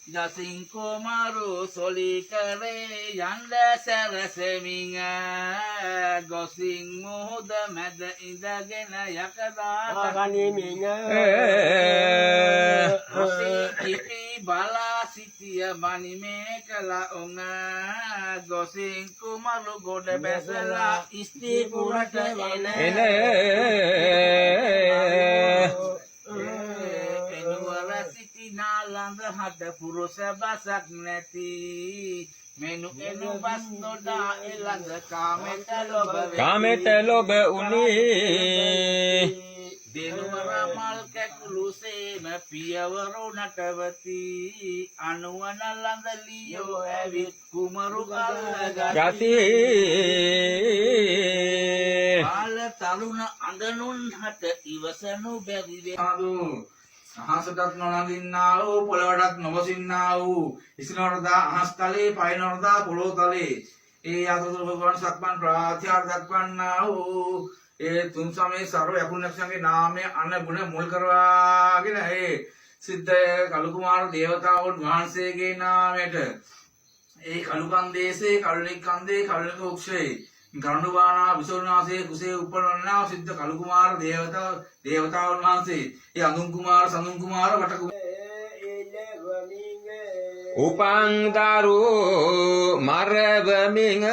යසින් කුමරු සොලි කරේ යන්න සැරසෙමින් ගොසින් මුහුද මැද ඉඳගෙන යකඩා ගනිමින් ඉපි බලා සිටිය බනිමේ කළ උඟ ගොසින් කුමරු ගොඩ බැසලා ස්ත්‍රීපුරට වන එනුවර සිටි නාලඳ හද පුරුෂ බසක් නැති මෙනු එනු බස් නොඩා එළඳ කාමෙට ලොබ උනේ දෙනුවර මල් කැකුළු සේම පියවරු නටවති අනුවන ළඳ ලියෝ ඇවිත් කුමරු ගති ආල තරුණ අඳනුන් හට ඉවසනු බැරි වේ අහසටත් නොනගින්නා වූ පොළවටත් නොබසින්නා වූ ඉසිනොරදා අහස්තලේ පයනොරදා පොළොව තලේ ඒ අතතුර භගවන් සක්මන් ප්‍රාත්‍යාර දක්වන්නා වූ ඒ තුන් සමේ සර්ව යකුණක්ෂගේ නාමය අන ගුණ මුල් කරවාගෙන ඒ සිද්ධ කලුකුමාර දේවතාවුන් වහන්සේගේ නාමයට ඒ කලුකන් දේශේ කලුනික් කන්දේ කලුනික වෘක්ෂයේ ගරුණවානා විසෝනාසේ කුසේ උපන්නා සිද්ධ කලුකුමාර දේවතාවුන් වහන්සේ ඒ අඳුන් කුමාර සඳුන් කුමාර වටකු උපං දරු මරවමින්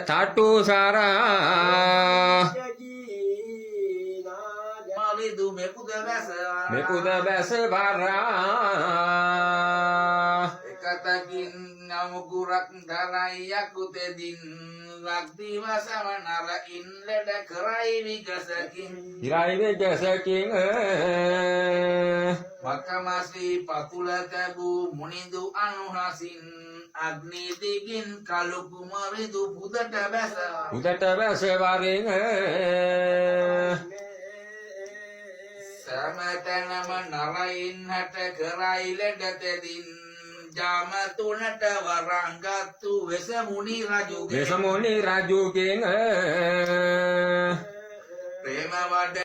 තටු සරා මාලිදු මෙකුද බැස බරා එකතකින් නමුකුරක් දරයි යකුතෙදින් ලක්දිව සමනර ඉන්ලඩ කරයි විගසකින් වකමසී පතුල තැබූ මුනිදු අනුහසින් අග්නි දිගින් කලු කුමරිදු පුදට බැස වරින් සමතනම නරයින් හට කරයි ලෙඩතෙදින් ජාම තුනට වරංගත්තු වෙසමුනි රජුගෙන් ප්‍රේම වඩ